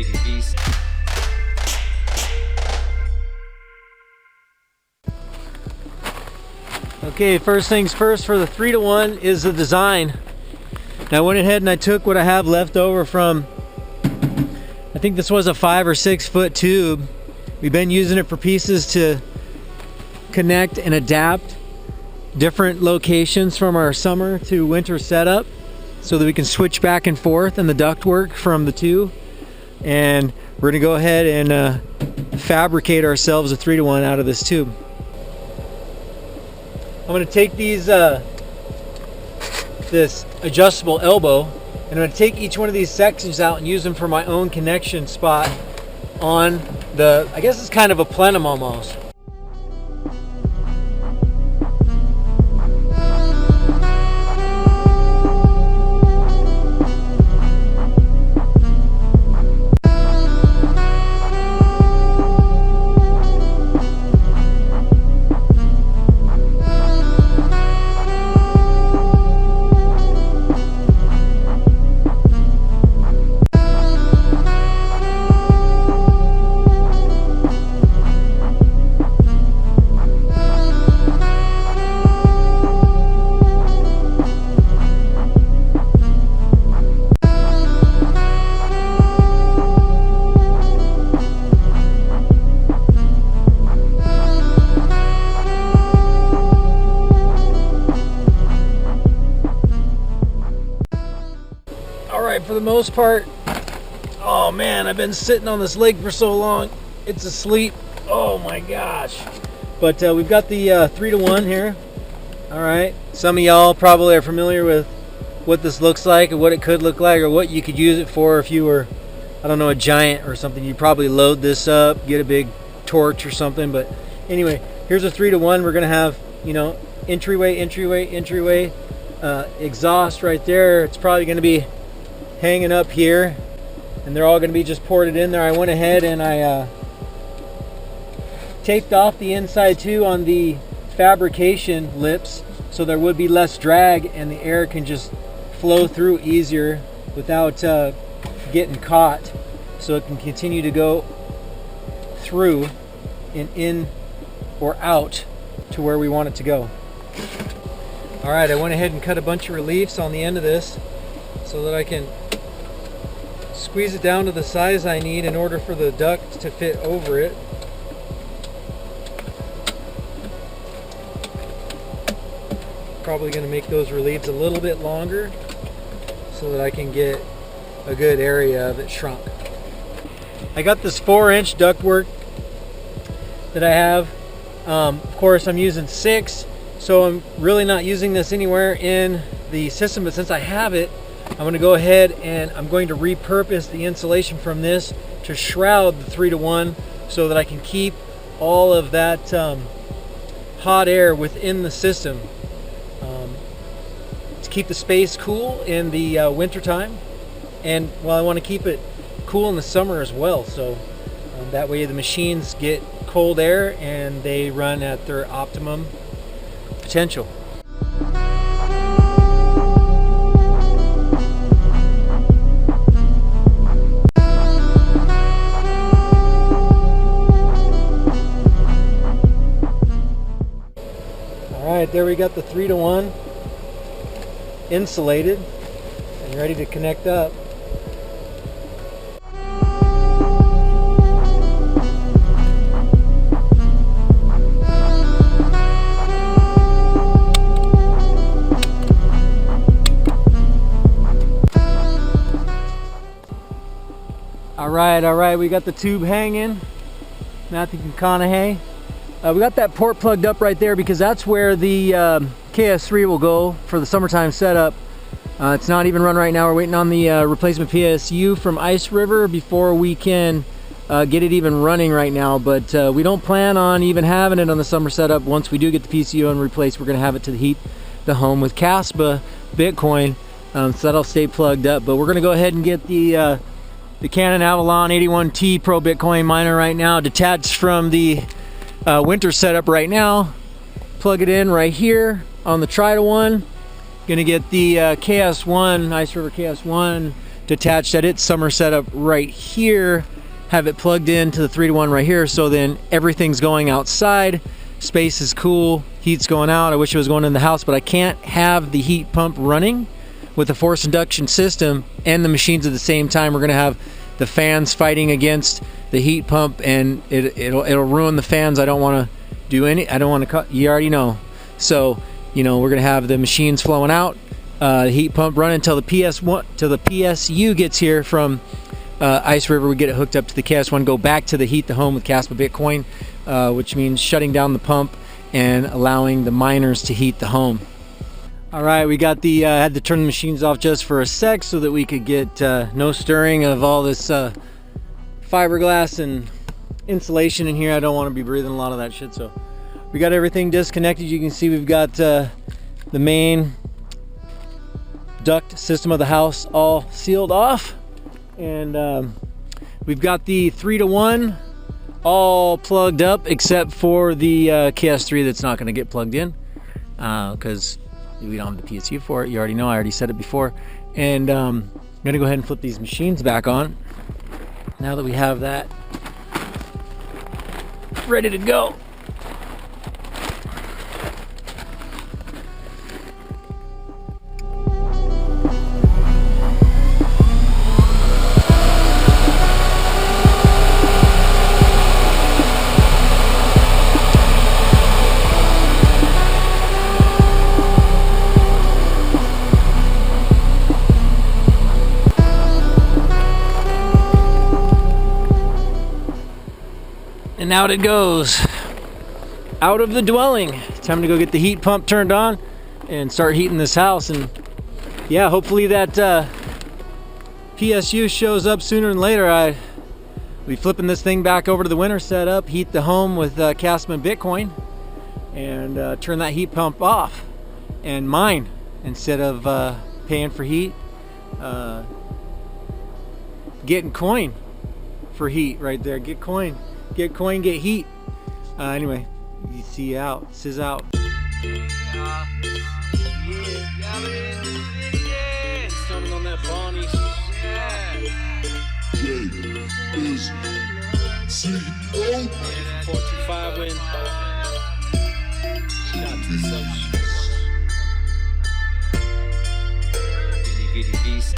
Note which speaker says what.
Speaker 1: GDBs.
Speaker 2: Okay, first things first, for the 3-to-1 is the design. Now I went ahead and I took what I have left over from, I think this was a 5 or 6 foot tube. We've been using it for pieces to connect and adapt different locations from our summer to winter setup so that we can switch back and forth in the ductwork from the two. And we're gonna go ahead and fabricate ourselves a 3-to-1 out of this tube. I'm gonna take these this adjustable elbow, and I'm gonna take each one of these sections out and use them for my own connection spot on the, I guess it's kind of a plenum almost. For the most part, oh man, I've been sitting on this lake for so long, it's asleep. Oh my gosh. But we've got the 3-to-1 here. All right, some of y'all probably are familiar with what this looks like and what it could look like, or what you could use it for if you were, I don't know, a giant or something. You'd probably load this up, get a big torch or something. But anyway, here's a 3-to-1. We're gonna have, you know, entryway, exhaust right there. It's probably gonna be hanging up here, and they're all going to be just ported in there. I went ahead and I taped off the inside too on the fabrication lips, so there would be less drag and the air can just flow through easier without getting caught, so it can continue to go through and in or out to where we want it to go. All right, I went ahead and cut a bunch of reliefs on the end of this so that I can squeeze it down to the size I need in order for the duct to fit over it. Probably going to make those reliefs a little bit longer so that I can get a good area of it shrunk. I got this 4-inch ductwork that I have. Of course, I'm using 6, so I'm really not using this anywhere in the system, but since I have it, I'm going to go ahead and I'm going to repurpose the insulation from this to shroud the 3-to-1 so that I can keep all of that hot air within the system to keep the space cool in the winter time, and well, I want to keep it cool in the summer as well, so that way the machines get cold air and they run at their optimum potential. Alright, there we got the 3-to-1 insulated and ready to connect up. Alright, we got the tube hanging. Matthew McConaughey. We got that port plugged up right there because that's where the KS3 will go for the summertime setup. It's not even run right now. We're waiting on the replacement PSU from Iceriver before we can get it even running right now. But we don't plan on even having it on the summer setup. Once we do get the PSU and replaced, we're going to have it to heat the home with Kaspa Bitcoin, so that'll stay plugged up. But we're going to go ahead and get the Canon Avalon 81T Pro Bitcoin miner right now detached from the winter setup right now. Plug it in right here on the 3-to-1. Gonna get the KS1, Iceriver KS1 detached at its summer setup right here, have it plugged into the 3-to-1 right here, so then everything's going outside, space is cool, heat's going out. I wish it was going in the house, but I can't have the heat pump running with the forced induction system and the machines at the same time. We're gonna have the fans fighting against the heat pump, and it'll ruin the fans. I don't want to do any. I don't want to cut. You already know. So we're gonna have the machines flowing out, the heat pump running until the PSU gets here from Iceriver. We get it hooked up to the KS1. Go back to the heat the home with Kaspa Bitcoin, which means shutting down the pump and allowing the miners to heat the home. All right, we got the had to turn the machines off just for a sec so that we could get no stirring of all this fiberglass and insulation in here. I don't want to be breathing a lot of that shit, so we got everything disconnected. You can see we've got the main duct system of the house all sealed off, and we've got the 3-to-1 all plugged up except for the KS3 that's not going to get plugged in because we don't have the PSU for it. You already know, I already said it before. And I'm gonna go ahead and flip these machines back on now that we have that ready to go. And out it goes, out of the dwelling. Time to go get the heat pump turned on and start heating this house. And yeah, hopefully that PSU shows up sooner than later. I'll be flipping this thing back over to the winter setup, heat the home with Kaspa and Bitcoin, and turn that heat pump off and mine instead of paying for heat, getting coin for heat right there. Get coin. Get coin, get heat. Anyway, you see out. Jsizz out. Coming on that Bonnie.
Speaker 1: Jsizz.
Speaker 2: 425 win. Shout to some shit. Bitty bitty beast.